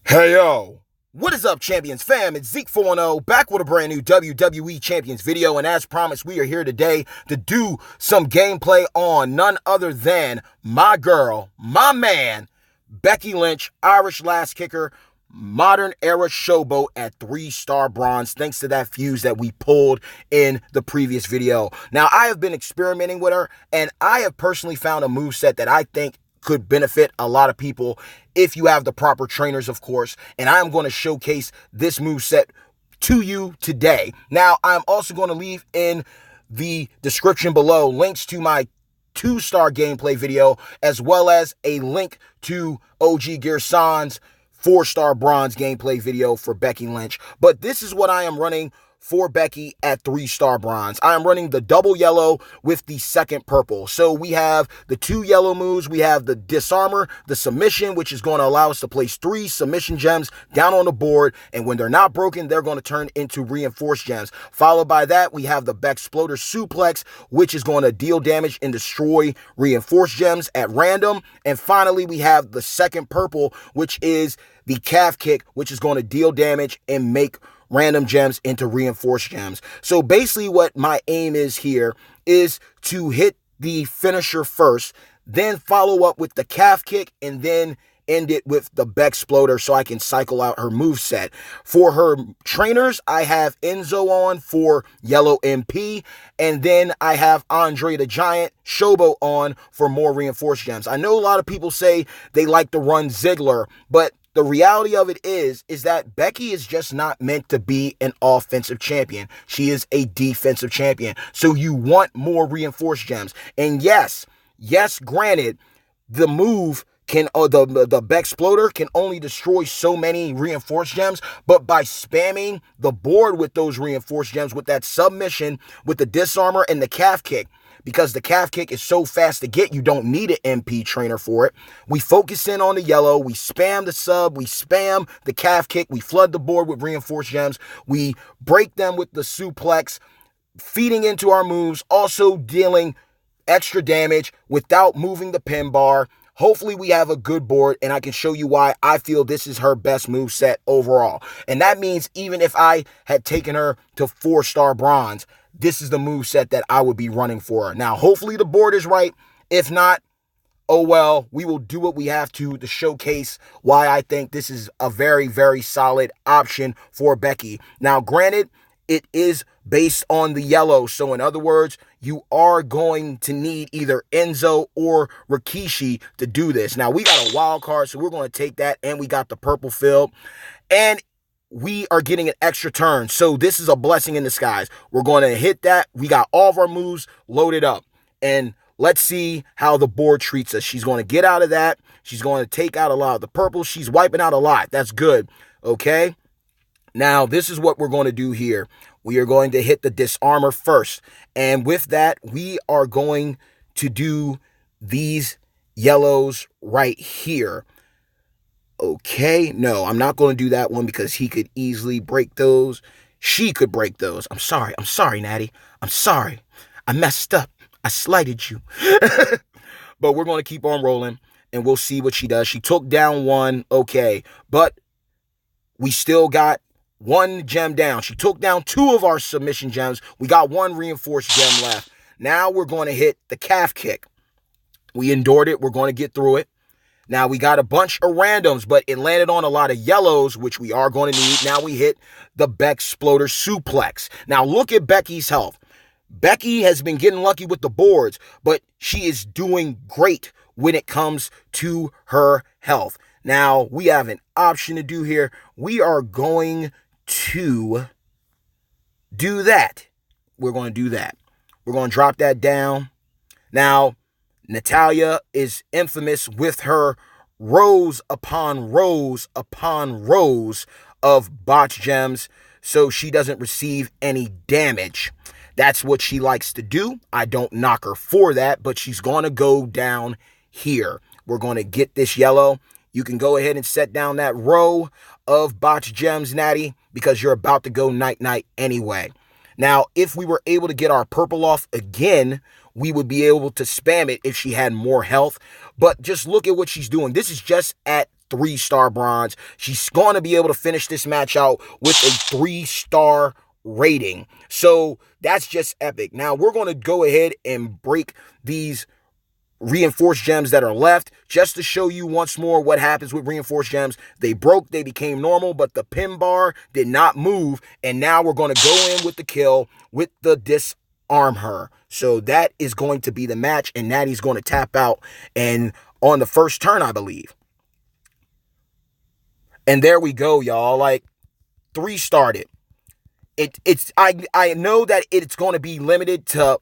Hey yo, what is up, Champions fam? It's Zeke 410 back with a brand new WWE Champions video, and as promised, we are here today to do some gameplay on none other than my girl, my man, Becky Lynch, Irish Last Kicker, modern era showboat at 3-star bronze, thanks to that fuse that we pulled in the previous video. Now, I have been experimenting with her, and I have personally found a moveset that I think could benefit a lot of people if you have the proper trainers, of course. And I'm going to showcase this moveset to you today. Now, I'm also going to leave in the description below links to my 2-star gameplay video, as well as a link to OG Gearsan's 4-star bronze gameplay video for Becky Lynch. But this is what I am running for Becky at 3-star bronze. I am running the double yellow with the second purple. So we have the 2 yellow moves. We have the disarmor, the submission, which is going to allow us to place 3 submission gems down on the board. And when they're not broken, they're going to turn into reinforced gems. Followed by that, we have the Bexploder suplex, which is going to deal damage and destroy reinforced gems at random. And finally, we have the second purple, which is the calf kick, which is going to deal damage and make random gems into reinforced gems. So basically what my aim is here is to hit the finisher first, then follow up with the calf kick, and then end it with the Bexploder so I can cycle out her moveset. For her trainers, I have Enzo on for yellow MP, and then I have Andre the Giant Showboat on for more reinforced gems. I know a lot of people say they like to run Ziggler, but the reality of it is that Becky is just not meant to be an offensive champion. She is a defensive champion. So you want more reinforced gems. And yes, granted, the move can, the Bexploder can only destroy so many reinforced gems, but by spamming the board with those reinforced gems, with that submission, with the disarmor and the calf kick, because the calf kick is so fast to get, you don't need an MP trainer for it. We focus in on the yellow, we spam the sub, we spam the calf kick, we flood the board with reinforced gems, we break them with the suplex, feeding into our moves, also dealing extra damage without moving the pin bar. Hopefully we have a good board, and I can show you why I feel this is her best move set overall. And that means even if I had taken her to 4-star bronze, this is the move set that I would be running for her. Now, hopefully the board is right. If not, oh well, we will do what we have to showcase why I think this is a very, very solid option for Becky. Now, granted, it is based on the yellow. So in other words, you are going to need either Enzo or Rikishi to do this. Now, we got a wild card, so we're going to take that, and we got the purple field. And we are getting an extra turn. So this is a blessing in disguise. We're going to hit that. We got all of our moves loaded up. And let's see how the board treats us. She's going to get out of that. She's going to take out a lot of the purple. She's wiping out a lot. That's good. Okay. Now, this is what we're going to do here. We are going to hit the disarmor first. And with that, we are going to do these yellows right here. Okay, no, I'm not going to do that one because he could easily break those. She could break those. I'm sorry, Natty. I'm sorry. I messed up. I slighted you. But we're going to keep on rolling, and we'll see what she does. She took down one, okay, but we still got 1 gem down. She took down 2 of our submission gems. We got 1 reinforced gem left. Now we're going to hit the calf kick. We endured it. We're going to get through it. Now, we got a bunch of randoms, but it landed on a lot of yellows, which we are going to need. Now we hit the Bexploder suplex. Now, look at Becky's health. Becky has been getting lucky with the boards, but she is doing great when it comes to her health. Now, we have an option to do here. We are going to do that. We're going to do that. We're going to drop that down. Now, Natalya is infamous with her rows upon rows upon rows of botch gems, so she doesn't receive any damage. That's what she likes to do. I don't knock her for that, but she's going to go down here. We're going to get this yellow. You can go ahead and set down that row of botch gems, Natty, because you're about to go night-night anyway. Now, if we were able to get our purple off again, we would be able to spam it if she had more health. But just look at what she's doing. This is just at 3-star bronze. She's going to be able to finish this match out with a 3-star rating. So that's just epic. Now we're going to go ahead and break these reinforced gems that are left just to show you once more what happens with reinforced gems. They broke, they became normal, but the pin bar did not move, and now we're going to go in with the kill with the disarm her. So that is going to be the match, and Natty's going to tap out and on the first turn, I believe. And there we go, y'all. Like, 3-starred it. I know that it's going to be limited to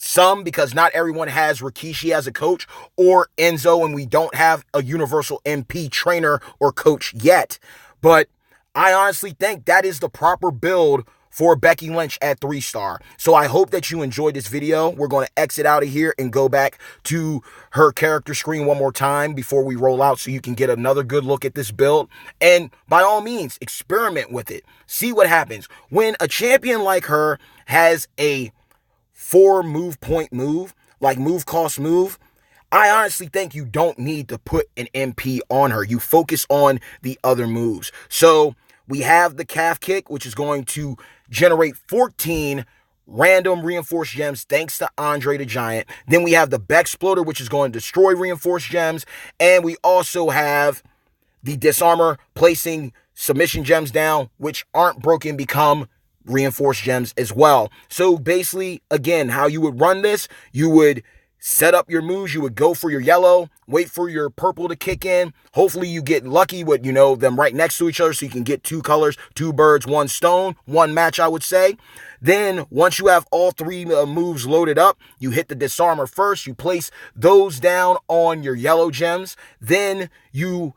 some because not everyone has Rikishi as a coach or Enzo, and we don't have a universal MP trainer or coach yet. But I honestly think that is the proper build for Becky Lynch at 3-star. So I hope that you enjoyed this video. We're going to exit out of here and go back to her character screen one more time before we roll out so you can get another good look at this build. And by all means, experiment with it. See what happens. When a champion like her has a 4 move point move, like move cost move, I honestly think you don't need to put an MP on her. You focus on the other moves. So we have the calf kick, which is going to generate 14 random reinforced gems thanks to Andre the Giant. Then we have the Beck Exploder, which is going to destroy reinforced gems. And we also have the Disarmor placing submission gems down, which aren't broken, become reinforced gems as well. So basically, again, how you would run this, you would set up your moves, you would go for your yellow, wait for your purple to kick in. Hopefully you get lucky with, them right next to each other so you can get 2 colors, 2 birds, 1 stone, 1 match, I would say. Then once you have all 3 moves loaded up, you hit the disarmor first, you place those down on your yellow gems. Then you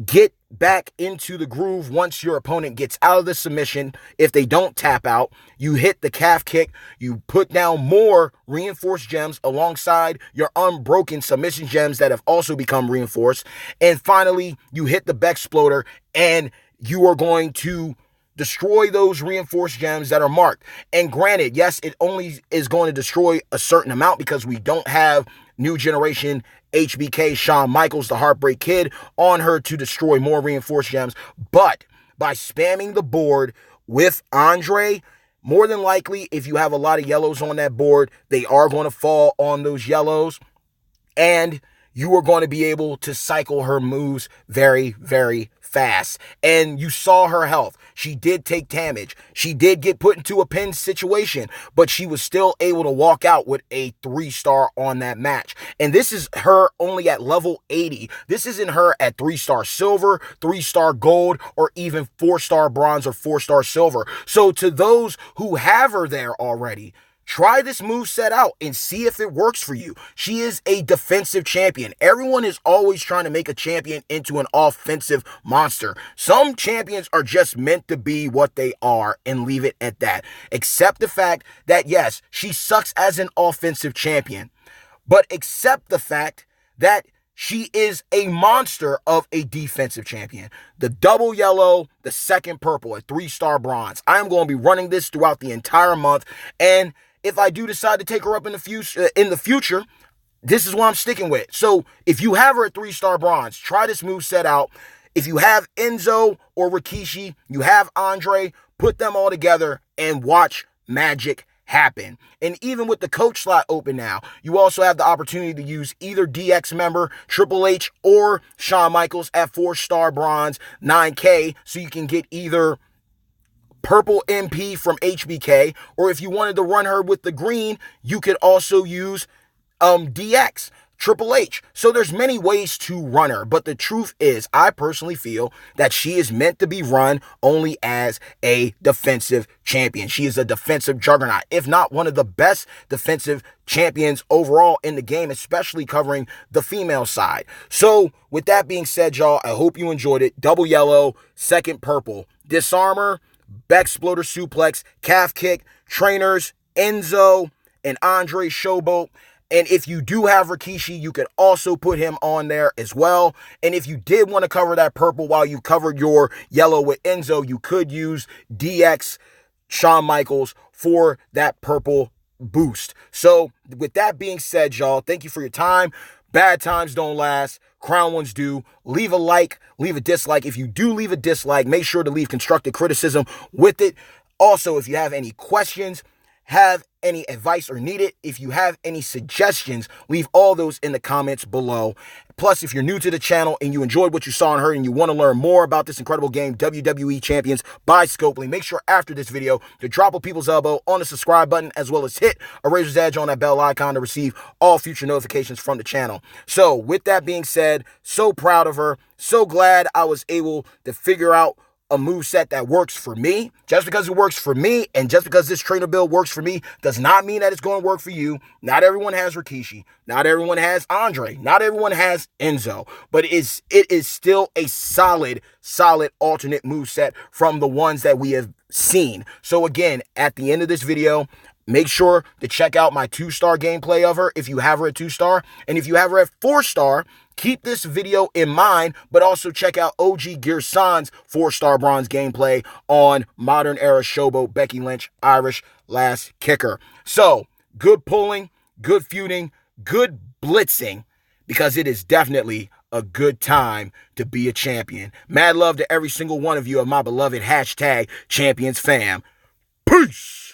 get back into the groove once your opponent gets out of the submission. If they don't tap out, you hit the calf kick, you put down more reinforced gems alongside your unbroken submission gems that have also become reinforced. And finally, you hit the Beck Exploder, and you are going to destroy those reinforced gems that are marked. And granted, yes, it only is going to destroy a certain amount because we don't have new generation HBK Shawn Michaels, the Heartbreak Kid, on her to destroy more reinforced gems. But by spamming the board with Andre, more than likely, if you have a lot of yellows on that board, they are going to fall on those yellows. And you are going to be able to cycle her moves very, very fast. And you saw her health. She did take damage. She did get put into a pin situation, but she was still able to walk out with a 3-star on that match. And this is her only at level 80. This isn't her at 3-star silver, 3-star gold, or even 4-star bronze or 4-star silver. So to those who have her there already, try this move set out and see if it works for you. She is a defensive champion. Everyone is always trying to make a champion into an offensive monster. Some champions are just meant to be what they are and leave it at that. Accept the fact that, yes, she sucks as an offensive champion, but accept the fact that she is a monster of a defensive champion. The double yellow, the second purple, a 3-star bronze. I am going to be running this throughout the entire month, and if I do decide to take her up in the future, this is what I'm sticking with. So if you have her at 3-star bronze, try this move set out. If you have Enzo or Rikishi, you have Andre, put them all together and watch magic happen. And even with the coach slot open now, you also have the opportunity to use either DX member, Triple H, or Shawn Michaels at 4-star bronze, 9K, so you can get either purple MP from HBK, or if you wanted to run her with the green, you could also use DX, Triple H. So there's many ways to run her, but the truth is, I personally feel that she is meant to be run only as a defensive champion. She is a defensive juggernaut, if not one of the best defensive champions overall in the game, especially covering the female side. So with that being said, y'all, I hope you enjoyed it. Double yellow, second purple, disarmor, Beck Exploder suplex, calf kick, trainers, Enzo, and Andre Showboat. And if you do have Rikishi, you could also put him on there as well. And if you did want to cover that purple while you covered your yellow with Enzo, you could use DX Shawn Michaels for that purple boost. So with that being said, y'all, thank you for your time. Bad times don't last. crown one's due. Leave a like, leave a dislike. If you do leave a dislike, make sure to leave constructive criticism with it. Also, if you have any questions, have any advice or need it, if you have any suggestions, leave all those in the comments below. Plus, if you're new to the channel and you enjoyed what you saw and heard and you want to learn more about this incredible game, WWE Champions by Scopely, make sure after this video to drop a people's elbow on the subscribe button, as well as hit a razor's edge on that bell icon to receive all future notifications from the channel. So with that being said, so proud of her, so glad I was able to figure out a moveset that works for me. Just because it works for me and just because this trainer build works for me does not mean that it's going to work for you. Not everyone has Rikishi. Not everyone has Andre. Not everyone has Enzo. But it is still a solid alternate moveset from the ones that we have seen. So again, at the end of this video, make sure to check out my 2-star gameplay of her if you have her at 2-star. And if you have her at 4-star, keep this video in mind, but also check out OG Gearsan's 4-star bronze gameplay on Modern Era Showboat Becky Lynch Irish Last Kicker. So, good pulling, good feuding, good blitzing, because it is definitely a good time to be a champion. Mad love to every single one of you of my beloved #champions fam. Peace!